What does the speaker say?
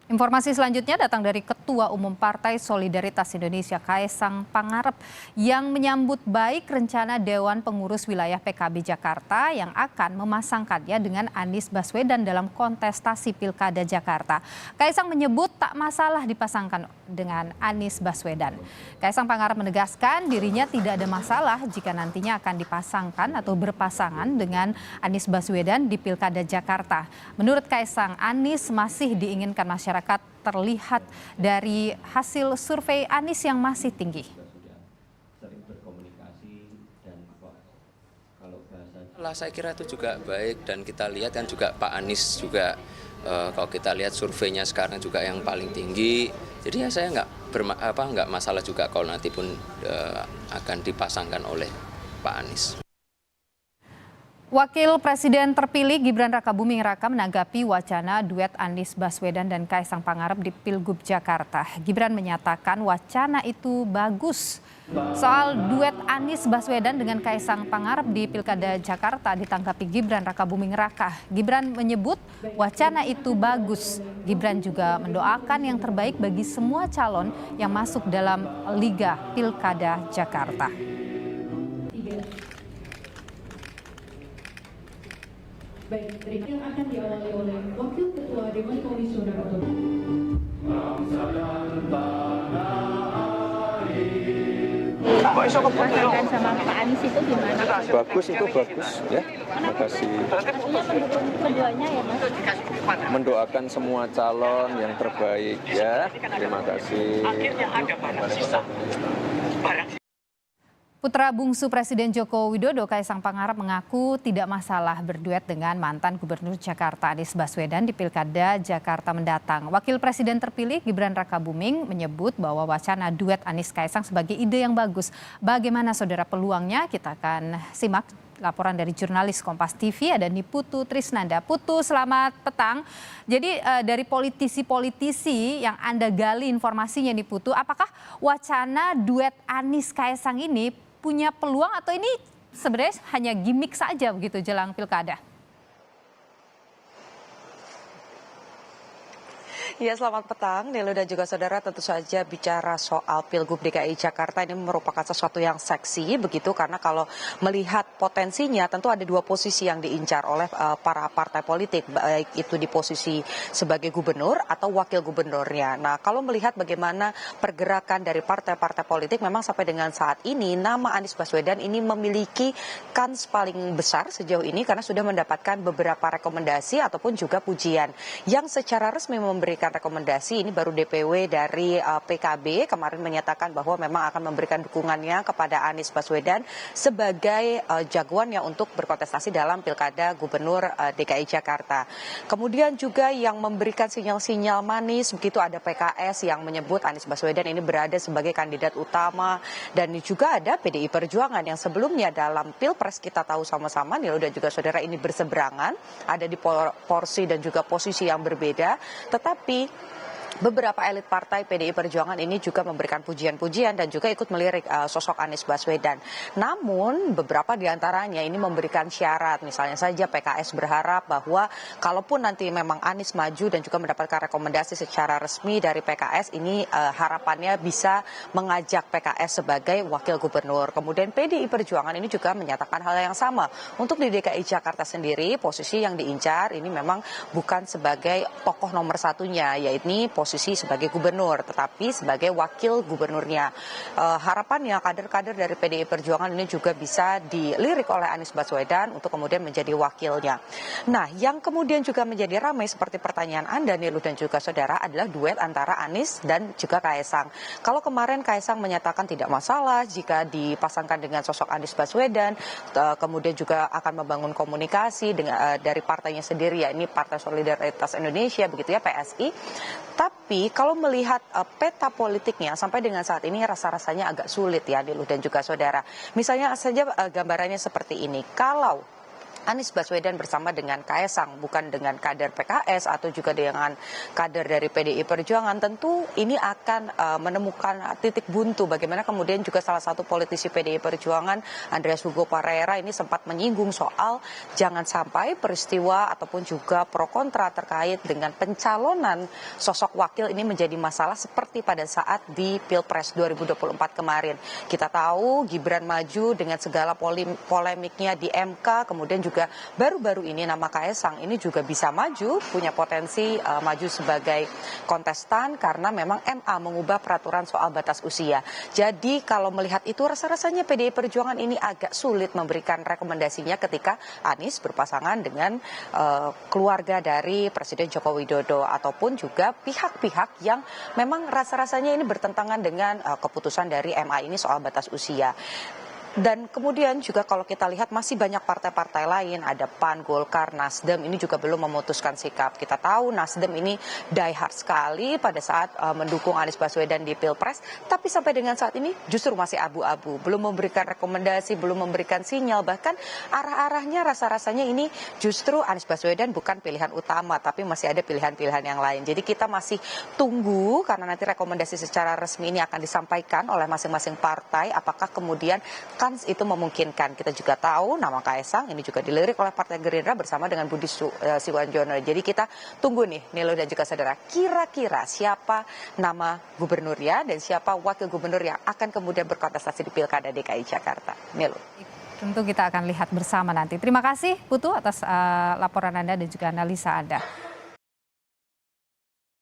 Informasi selanjutnya datang dari Ketua Umum Partai Solidaritas Indonesia Kaesang Pangarep yang menyambut baik rencana Dewan Pengurus Wilayah PKB Jakarta yang akan memasangkannya dengan Anies Baswedan dalam kontestasi Pilkada Jakarta. Kaesang menyebut tak masalah dipasangkan dengan Anies Baswedan. Kaesang Pangarep menegaskan dirinya tidak ada masalah jika nantinya akan dipasangkan atau berpasangan dengan Anies Baswedan di Pilkada Jakarta. Menurut Kaesang, Anies masih diinginkan masyarakat terlihat dari hasil survei Anies yang masih tinggi. Saya kira itu juga baik dan kita lihat kan juga Pak Anies juga kalau kita lihat surveinya sekarang juga yang paling tinggi. Jadi ya saya nggak masalah juga kalau nanti pun akan dipasangkan oleh Pak Anies. Wakil Presiden terpilih Gibran Rakabuming Raka menanggapi wacana duet Anies Baswedan dan Kaesang Pangarep di Pilgub Jakarta. Gibran menyatakan wacana itu bagus. Soal duet Anies Baswedan dengan Kaesang Pangarep di Pilkada Jakarta ditanggapi Gibran Rakabuming Raka. Gibran menyebut wacana itu bagus. Gibran juga mendoakan yang terbaik bagi semua calon yang masuk dalam Liga Pilkada Jakarta. Baik, yang akan diawali oleh Wakil Ketua Dewan Komisioner Otonomi. Pak Iso keputusan sama Pak Anies itu gimana? Bagus itu bagus ya. Terima kasih. Artinya mendukung keduanya ya Mas? Mendoakan semua calon yang terbaik ya. Terima kasih. Putra bungsu Presiden Joko Widodo Kaesang Pangarep mengaku tidak masalah berduet dengan mantan Gubernur Jakarta Anies Baswedan di Pilkada Jakarta mendatang. Wakil Presiden terpilih Gibran Rakabuming menyebut bahwa wacana duet Anies Kaesang sebagai ide yang bagus. Bagaimana saudara peluangnya? Kita akan simak laporan dari jurnalis Kompas TV ada Niputu Trisnanda. Putu, selamat petang. Jadi dari politisi-politisi yang Anda gali informasinya nih Putu, apakah wacana duet Anies Kaesang ini punya peluang atau ini sebenarnya hanya gimmick saja begitu jelang pilkada? Ya, selamat petang, Nilu dan juga saudara. Tentu saja bicara soal Pilgub DKI Jakarta ini merupakan sesuatu yang seksi begitu karena kalau melihat potensinya tentu ada dua posisi yang diincar oleh para partai politik, baik itu di posisi sebagai gubernur atau wakil gubernurnya. Nah, kalau melihat bagaimana pergerakan dari partai-partai politik, memang sampai dengan saat ini nama Anies Baswedan ini memiliki kans paling besar sejauh ini karena sudah mendapatkan beberapa rekomendasi ataupun juga pujian yang secara resmi memberikan rekomendasi. Ini baru DPW dari PKB kemarin menyatakan bahwa memang akan memberikan dukungannya kepada Anies Baswedan sebagai jagoannya untuk berkontestasi dalam Pilkada Gubernur DKI Jakarta. Kemudian juga yang memberikan sinyal-sinyal manis begitu ada PKS yang menyebut Anies Baswedan ini berada sebagai kandidat utama dan juga ada PDI Perjuangan yang sebelumnya dalam Pilpres kita tahu sama-sama Nilo dan juga saudara ini berseberangan, ada di porsi dan juga posisi yang berbeda, tetapi beberapa elit partai PDI Perjuangan ini juga memberikan pujian-pujian dan juga ikut melirik sosok Anies Baswedan. Namun beberapa diantaranya ini memberikan syarat, misalnya saja PKS berharap bahwa kalaupun nanti memang Anies maju dan juga mendapatkan rekomendasi secara resmi dari PKS, ini harapannya bisa mengajak PKS sebagai wakil gubernur. Kemudian PDI Perjuangan ini juga menyatakan hal yang sama. Untuk di DKI Jakarta sendiri, posisi yang diincar ini memang bukan sebagai tokoh nomor satunya, yaitu posisi sebagai gubernur, tetapi sebagai wakil gubernurnya. Harapannya kader-kader dari PDI Perjuangan ini juga bisa dilirik oleh Anies Baswedan untuk kemudian menjadi wakilnya. Nah, yang kemudian juga menjadi ramai seperti pertanyaan Anda, Nilu dan juga saudara, adalah duet antara Anies dan juga Kaesang. Kalau kemarin Kaesang menyatakan tidak masalah jika dipasangkan dengan sosok Anies Baswedan, kemudian juga akan membangun komunikasi dengan dari partainya sendiri, yakni Partai Solidaritas Indonesia, begitu ya, PSI. Tapi kalau melihat peta politiknya sampai dengan saat ini rasa-rasanya agak sulit ya, Nilu dan juga saudara. Misalnya saja gambarannya seperti ini. Kalau Anies Baswedan bersama dengan Kaesang, bukan dengan kader PKS atau juga dengan kader dari PDI Perjuangan, tentu ini akan menemukan titik buntu. Bagaimana kemudian juga salah satu politisi PDI Perjuangan, Andreas Hugo Parera, ini sempat menyinggung soal jangan sampai peristiwa ataupun juga pro kontra terkait dengan pencalonan sosok wakil ini menjadi masalah seperti pada saat di Pilpres 2024 kemarin. Kita tahu Gibran maju dengan segala polemiknya di MK, kemudian juga baru-baru ini nama Kaesang ini juga bisa maju, punya potensi maju sebagai kontestan karena memang MA mengubah peraturan soal batas usia. Jadi kalau melihat itu rasa-rasanya PDI Perjuangan ini agak sulit memberikan rekomendasinya ketika Anies berpasangan dengan keluarga dari Presiden Joko Widodo ataupun juga pihak-pihak yang memang rasa-rasanya ini bertentangan dengan keputusan dari MA ini soal batas usia. Dan kemudian juga kalau kita lihat masih banyak partai-partai lain, ada PAN, Golkar, Nasdem, ini juga belum memutuskan sikap. Kita tahu Nasdem ini die hard sekali pada saat mendukung Anies Baswedan di Pilpres, tapi sampai dengan saat ini justru masih abu-abu, belum memberikan rekomendasi, belum memberikan sinyal, bahkan arah-arahnya rasa-rasanya ini justru Anies Baswedan bukan pilihan utama, tapi masih ada pilihan-pilihan yang lain. Jadi kita masih tunggu karena nanti rekomendasi secara resmi ini akan disampaikan oleh masing-masing partai, apakah kemudian kans itu memungkinkan. Kita juga tahu nama Kaesang ini juga dilirik oleh Partai Gerindra bersama dengan Budi Siwanjono. Jadi kita tunggu nih, Nilo dan juga saudara, kira-kira siapa nama gubernurnya dan siapa wakil gubernur yang akan kemudian berkontestasi di Pilkada DKI Jakarta. Nilo. Tentu kita akan lihat bersama nanti. Terima kasih Putu atas laporan Anda dan juga analisa Anda.